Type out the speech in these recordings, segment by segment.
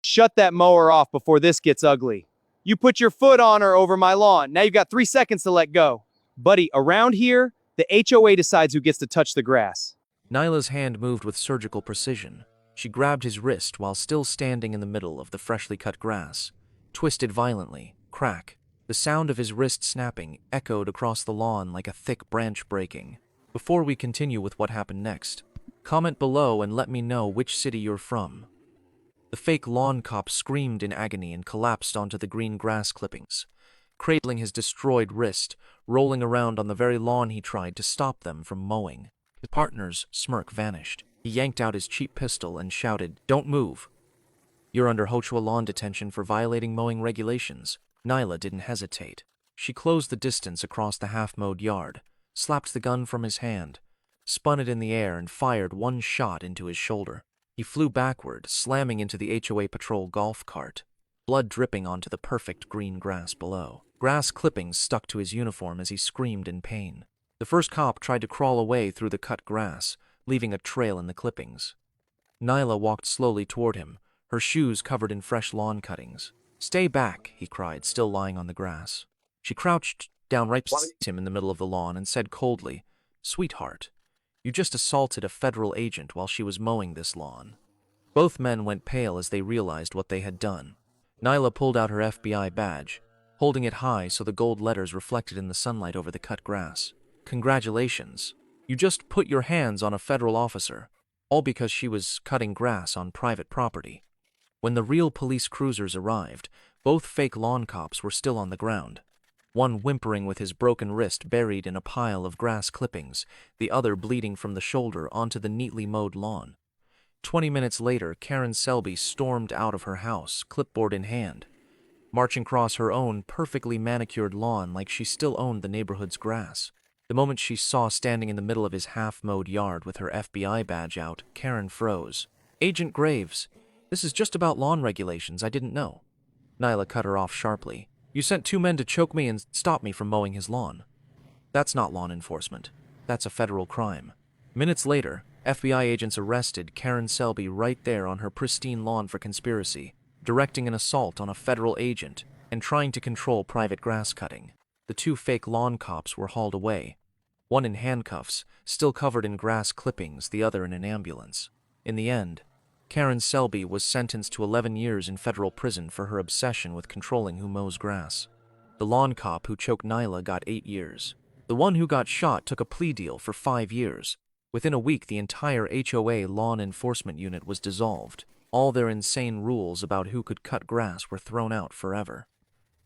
Shut that mower off before this gets ugly. You put your foot on or over my lawn. Now you've got 3 seconds to let go. Buddy, around here, the HOA decides who gets to touch the grass. Nyla's hand moved with surgical precision. She grabbed his wrist while still standing in the middle of the freshly cut grass, twisted violently. Crack. The sound of his wrist snapping echoed across the lawn like a thick branch breaking. Before we continue with what happened next, comment below and let me know which city you're from. The fake lawn cop screamed in agony and collapsed onto the green grass clippings, cradling his destroyed wrist, rolling around on the very lawn he tried to stop them from mowing. His partner's smirk vanished. He yanked out his cheap pistol and shouted, "Don't move. You're under HOA lawn detention for violating mowing regulations." Nyla didn't hesitate. She closed the distance across the half-mowed yard, slapped the gun from his hand, spun it in the air and fired one shot into his shoulder. He flew backward, slamming into the HOA patrol golf cart, blood dripping onto the perfect green grass below. Grass clippings stuck to his uniform as he screamed in pain. The first cop tried to crawl away through the cut grass, leaving a trail in the clippings. Nyla walked slowly toward him, her shoes covered in fresh lawn cuttings. "Stay back," he cried, still lying on the grass. She crouched down right beside him in the middle of the lawn and said coldly, "Sweetheart, you just assaulted a federal agent while she was mowing this lawn." Both men went pale as they realized what they had done. Nyla pulled out her FBI badge, holding it high so the gold letters reflected in the sunlight over the cut grass. "Congratulations. You just put your hands on a federal officer, all because she was cutting grass on private property." When the real police cruisers arrived, both fake lawn cops were still on the ground, one whimpering with his broken wrist buried in a pile of grass clippings, the other bleeding from the shoulder onto the neatly mowed lawn. 20 minutes later, Karen Selby stormed out of her house, clipboard in hand, marching across her own perfectly manicured lawn like she still owned the neighborhood's grass. The moment she saw standing in the middle of his half-mowed yard with her FBI badge out, Karen froze. "Agent Graves, this is just about lawn regulations, I didn't know." Nyla cut her off sharply. "You sent 2 men to choke me and stop me from mowing his lawn. That's not lawn enforcement. That's a federal crime." Minutes later, FBI agents arrested Karen Selby right there on her pristine lawn for conspiracy, directing an assault on a federal agent and trying to control private grass cutting. The 2 fake lawn cops were hauled away, one in handcuffs, still covered in grass clippings, the other in an ambulance. In the end, Karen Selby was sentenced to 11 years in federal prison for her obsession with controlling who mows grass. The lawn cop who choked Nyla got 8 years. The one who got shot took a plea deal for 5 years. Within a week, the entire HOA lawn enforcement unit was dissolved. All their insane rules about who could cut grass were thrown out forever.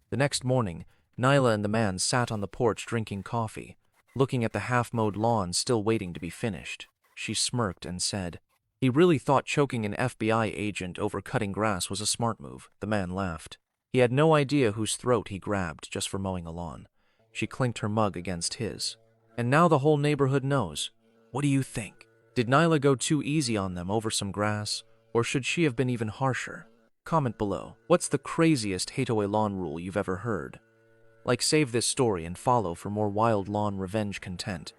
The next morning, Nyla and the man sat on the porch drinking coffee, looking at the half-mowed lawn still waiting to be finished. She smirked and said, "He really thought choking an FBI agent over cutting grass was a smart move." The man laughed. He had no idea whose throat he grabbed just for mowing a lawn. She clinked her mug against his. "And now the whole neighborhood knows. What do you think? Did Nyla go too easy on them over some grass, or should she have been even harsher?" Comment below. What's the craziest HOA lawn rule you've ever heard? Save this story and follow for more wild lawn revenge content.